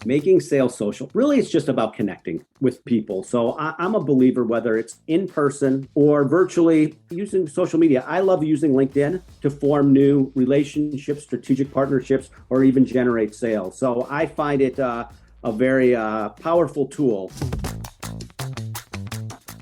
Making sales social. Really, it's just about connecting with people. So I'm a believer, whether it's in person or virtually using social media. I love using LinkedIn to form new relationships, strategic partnerships, or even generate sales. So I find it a very powerful tool.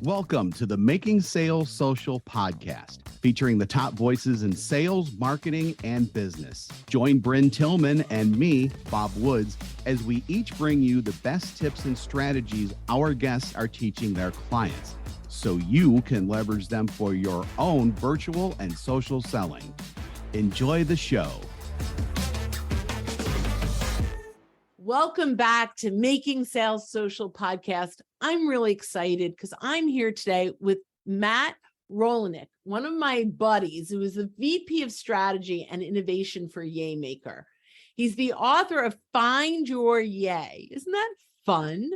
Welcome to the Making Sales Social podcast, featuring the top voices in sales, marketing, and business. Join Bryn Tillman and me, Bob Woods, as we each bring you the best tips and strategies our guests are teaching their clients, so you can leverage them for your own virtual and social selling. Enjoy the show. Welcome back to Making Sales Social podcast. I'm really excited because I'm here today with Matt Rolnick, one of my buddies who is the VP of Strategy and Innovation for Yaymaker. He's the author of Find Your Yay. Isn't that fun?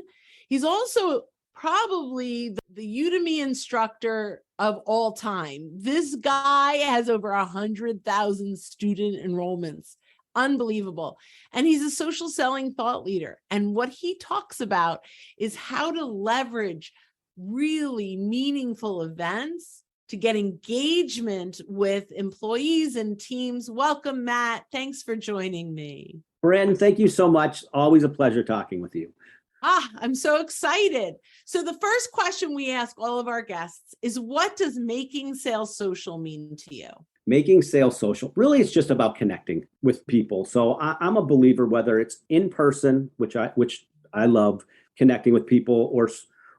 He's also probably the Udemy instructor of all time. This guy has over 100,000 student enrollments. Unbelievable. And he's a social selling thought leader. And what he talks about is how to leverage really meaningful events to get engagement with employees and teams. Welcome, Matt. Thanks for joining me. Bryn, thank you so much. Always a pleasure talking with you. I'm so excited. So the first question we ask all of our guests is, what does making sales social mean to you? Making sales social. Really, it's just about connecting with people. So I'm a believer, whether it's in person, which I love, connecting with people,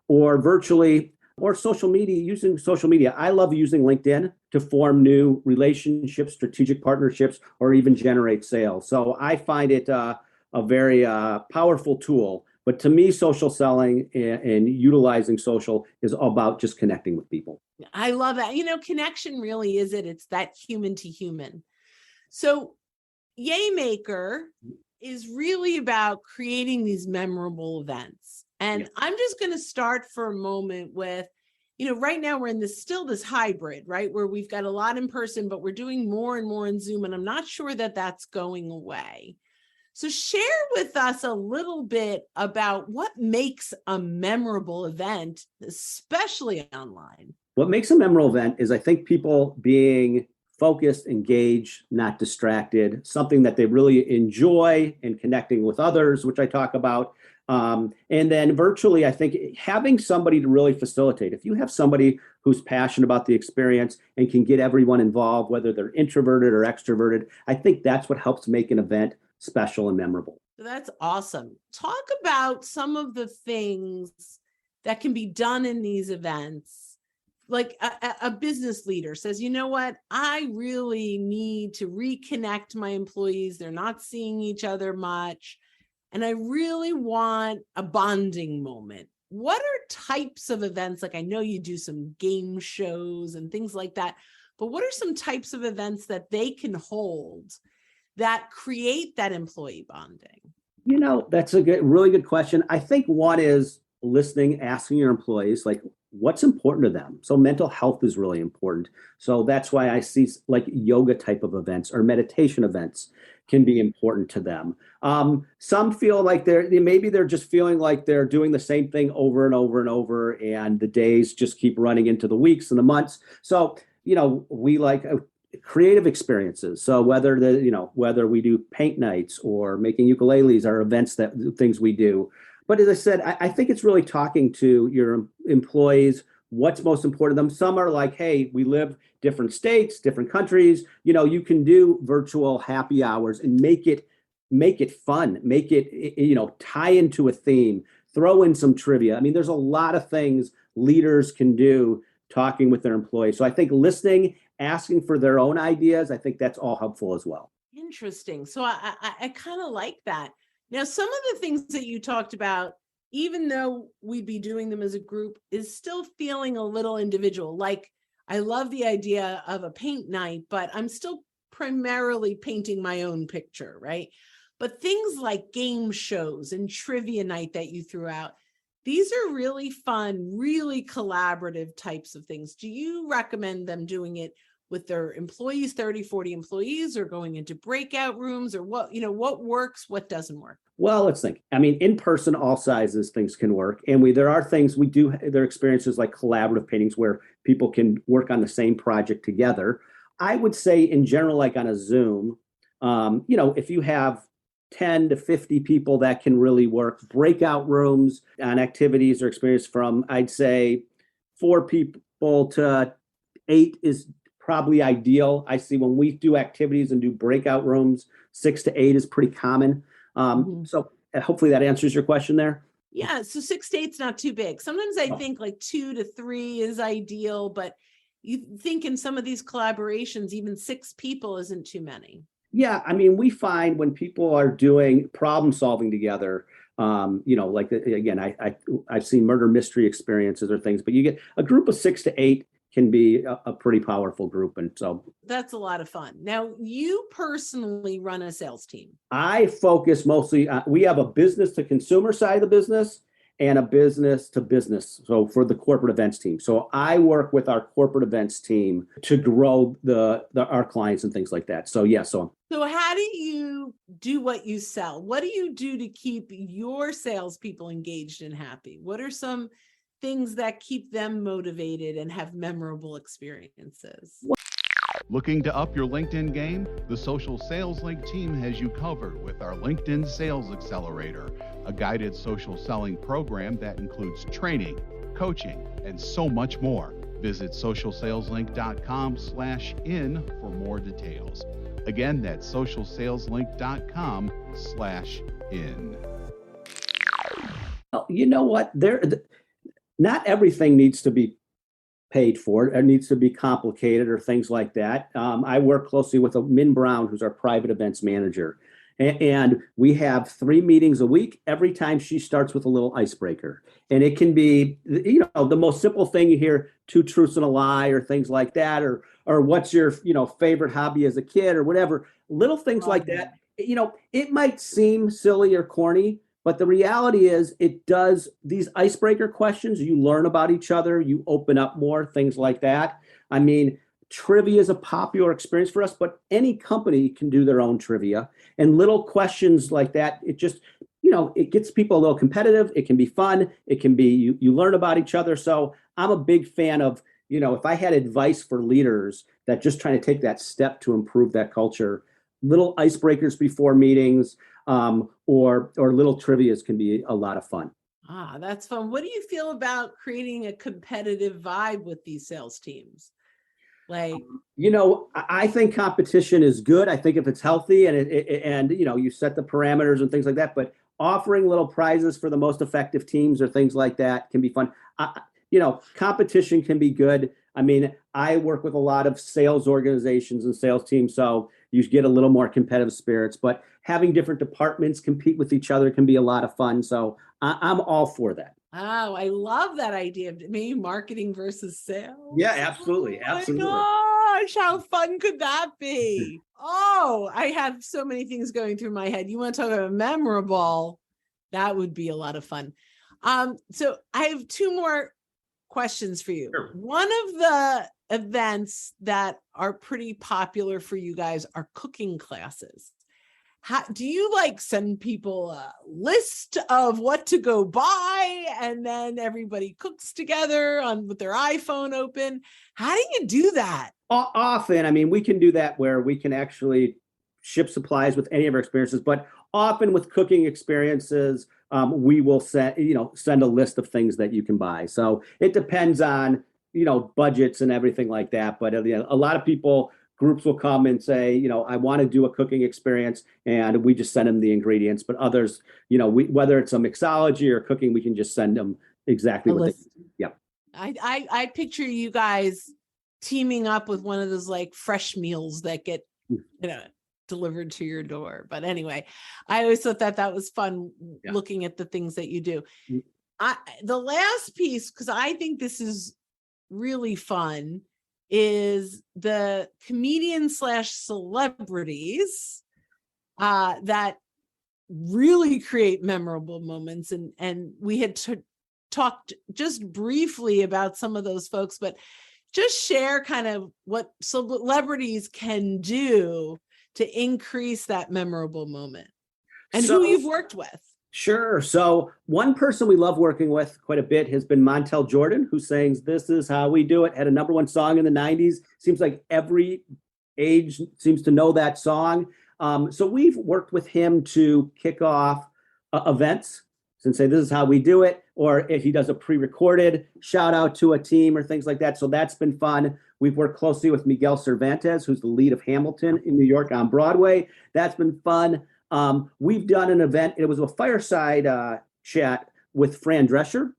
or virtually, or social media, using social media. I love using LinkedIn to form new relationships, strategic partnerships, or even generate sales. So I find it a very powerful tool. But to me, social selling and utilizing social is about just connecting with people. I love that. Connection really is it. It's that human to human. So Yaymaker is really about creating these memorable events. And Yes. I'm just going to start for a moment with, right now we're in this hybrid, right? Where we've got a lot in person, but we're doing more and more in Zoom. And I'm not sure that that's going away. So share with us a little bit about what makes a memorable event, especially online. What makes a memorable event is, I think, people being focused, engaged, not distracted, something that they really enjoy, and connecting with others, which I talk about. And then virtually, I think having somebody to really facilitate. If you have somebody who's passionate about the experience and can get everyone involved, whether they're introverted or extroverted, I think that's what helps make an event special and memorable. That's awesome. Talk about some of the things that can be done in these events. Like a business leader says, you know what, I really need to reconnect my employees. They're not seeing each other much. And I really want a bonding moment. What are types of events? Like, I know you do some game shows and things like that, but what are some types of events that they can hold that create that employee bonding? That's a really good question. I think one is listening, asking your employees, like, what's important to them. So mental health is really important. So that's why I see like yoga type of events or meditation events can be important to them. Some feel like they're just feeling like they're doing the same thing over and over and over, and the days just keep running into the weeks and the months. So, we like creative experiences. So whether we do paint nights or making ukuleles are events, things we do. But as I said, I think it's really talking to your employees, what's most important to them. Some are like, hey, we live different states, different countries. You can do virtual happy hours and make it fun, make it, tie into a theme, throw in some trivia. I mean, there's a lot of things leaders can do talking with their employees. So I think listening, asking for their own ideas, I think that's all helpful as well. Interesting. So I kind of like that. Now, some of the things that you talked about, even though we'd be doing them as a group, is still feeling a little individual. Like, I love the idea of a paint night, but I'm still primarily painting my own picture, right? But things like game shows and trivia night that you threw out, these are really fun, really collaborative types of things. Do you recommend them doing it with their employees, 30, 40 employees, or going into breakout rooms, or what works, what doesn't work? Well, let's think. I mean, in person, all sizes things can work. And there are things there are experiences like collaborative paintings where people can work on the same project together. I would say in general, like on a Zoom, if you have 10 to 50 people, that can really work. Breakout rooms on activities or experience from, I'd say 4 people to 8 is probably ideal. I see when we do activities and do breakout rooms, 6 to 8 is pretty common. So hopefully that answers your question there. Yeah. So 6 to 8 is not too big. Sometimes I think like 2 to 3 is ideal, but you think in some of these collaborations, even 6 people isn't too many. Yeah. I mean, we find when people are doing problem solving together, like again, I've seen murder mystery experiences or things, but you get a group of 6 to 8 can be a pretty powerful group. And so that's a lot of fun. Now, you personally run a sales team. I focus mostly, we have a business to consumer side of the business and a business to business. So for the corporate events team. So I work with our corporate events team to grow our clients and things like that. So yeah. So how do you do what you sell? What do you do to keep your salespeople engaged and happy? What are some things that keep them motivated and have memorable experiences? Looking to up your LinkedIn game? The Social Sales Link team has you covered with our LinkedIn Sales Accelerator, a guided social selling program that includes training, coaching, and so much more. Visit socialsaleslink.com/in for more details. Again, that's socialsaleslink.com/in. You know what? Not everything needs to be paid for. It needs to be complicated or things like that. I work closely with Min Brown, who's our private events manager. And we have 3 meetings a week. Every time she starts with a little icebreaker. And it can be, the most simple thing you hear, 2 truths and a lie or things like that, or what's your, favorite hobby as a kid or whatever. Little things like that. It might seem silly or corny, but the reality is these icebreaker questions, you learn about each other, you open up more, things like that. I mean, trivia is a popular experience for us, but any company can do their own trivia. And little questions like that, it just, it gets people a little competitive. It can be fun. It can be, you learn about each other. So I'm a big fan of, if I had advice for leaders that just trying to take that step to improve that culture, little icebreakers before meetings, or little trivias can be a lot of fun. That's fun. What do you feel about creating a competitive vibe with these sales teams? I think competition is good. I think if it's healthy and you set the parameters and things like that, but offering little prizes for the most effective teams or things like that can be fun. Competition can be good. I mean, I work with a lot of sales organizations and sales teams, so you get a little more competitive spirits, but having different departments compete with each other can be a lot of fun. So I'm all for that. Oh, I love that idea of maybe marketing versus sales. Yeah, absolutely. Absolutely. Oh my gosh, how fun could that be? Oh, I have so many things going through my head. You want to talk about memorable? That would be a lot of fun. So I have 2 more questions for you. Sure. One of the events that are pretty popular for you guys are cooking classes. Do you send people a list of what to go buy and then everybody cooks together with their iPhone open? How do you do that? Often, I mean, we can do that where we can actually ship supplies with any of our experiences, but often with cooking experiences, we will send a list of things that you can buy. So it depends on, budgets and everything like that. But a lot of groups will come and say, I want to do a cooking experience, and we just send them the ingredients. But others, whether it's a mixology or cooking, we can just send them exactly what they need. Yep. I picture you guys teaming up with one of those fresh meals that get, delivered to your door. But anyway, I always thought that was fun looking at the things that you do. The last piece, because I think this is really fun, is the comedian/celebrities that really create memorable moments. And we had talked just briefly about some of those folks, but just share kind of what celebrities can do to increase that memorable moment and who you've worked with. Sure. So one person we love working with quite a bit has been Montel Jordan, who sings "This Is How We Do It," had a #1 song in the 90s. Seems like every age seems to know that song. So we've worked with him to kick off events and say, "This is how we do it," or if he does a pre-recorded shout out to a team or things like that. So that's been fun. We've worked closely with Miguel Cervantes, who's the lead of Hamilton in New York on Broadway. That's been fun. We've done an event. It was a fireside chat with Fran Drescher.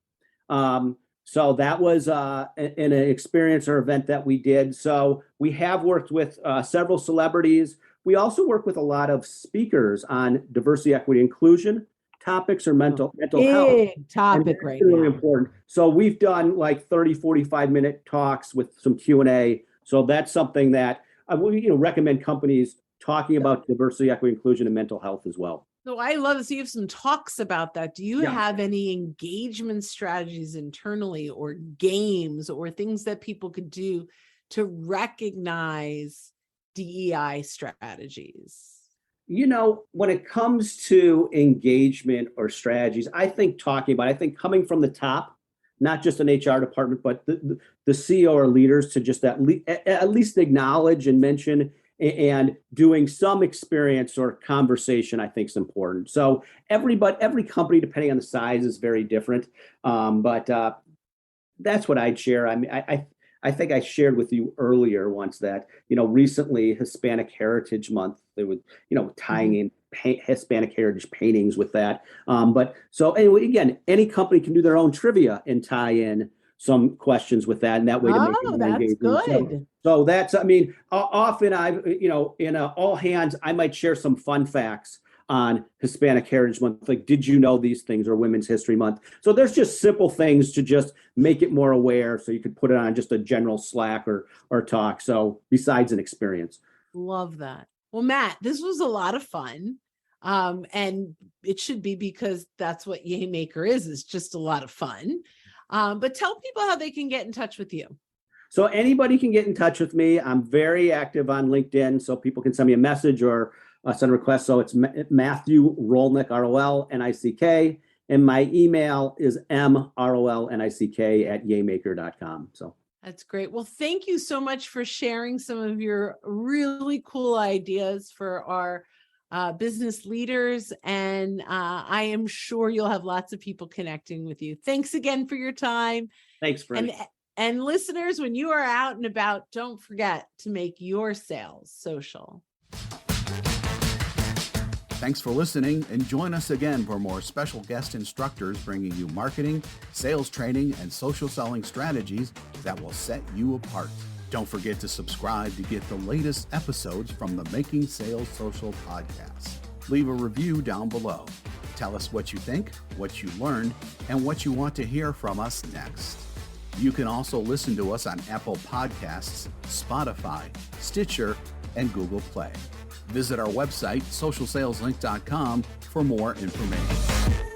So that was an experience or event that we did. So we have worked with several celebrities. We also work with a lot of speakers on diversity, equity, inclusion topics or mental health. Big topic right now. Really important. So we've done like 30, 45-minute talks with some Q&A. So that's something that we recommend companies talking about diversity, equity, inclusion, and mental health as well. So I love it. So you have some talks about that. Do you have any engagement strategies internally or games or things that people could do to recognize DEI strategies? When it comes to engagement or strategies, I think coming from the top, not just an HR department, but the CEO or leaders to just at least acknowledge and mention and doing some experience or conversation, I think is important. So every company, depending on the size, is very different. But that's what I'd share. I mean, I think I shared with you earlier once that, recently Hispanic Heritage Month, they would, tying in Hispanic heritage paintings with that. But so anyway, again, any company can do their own trivia and tie in some questions with that, and that way to make it that's engaging. good. So that's, often in all hands, I might share some fun facts on Hispanic Heritage Month, like, did you know these things, or Women's History Month. So there's just simple things to just make it more aware. So you could put it on just a general Slack or talk. So besides an experience. Love that. Well, Matt, this was a lot of fun. And it should be, because that's what Yaymaker is just a lot of fun. But tell people how they can get in touch with you. So anybody can get in touch with me. I'm very active on LinkedIn, so people can send me a message or send a request. So it's Matthew Rolnick, ROLNICK, and my email is mrolnick@yaymaker.com. So that's great. Well, thank you so much for sharing some of your really cool ideas for our business leaders. And I am sure you'll have lots of people connecting with you. Thanks again for your time. Thanks, friend. And listeners, when you are out and about, don't forget to make your sales social. Thanks for listening, and join us again for more special guest instructors bringing you marketing, sales training, and social selling strategies that will set you apart. Don't forget to subscribe to get the latest episodes from the Making Sales Social podcast. Leave a review down below. Tell us what you think, what you learned, and what you want to hear from us next. You can also listen to us on Apple Podcasts, Spotify, Stitcher, and Google Play. Visit our website, socialsaleslink.com, for more information.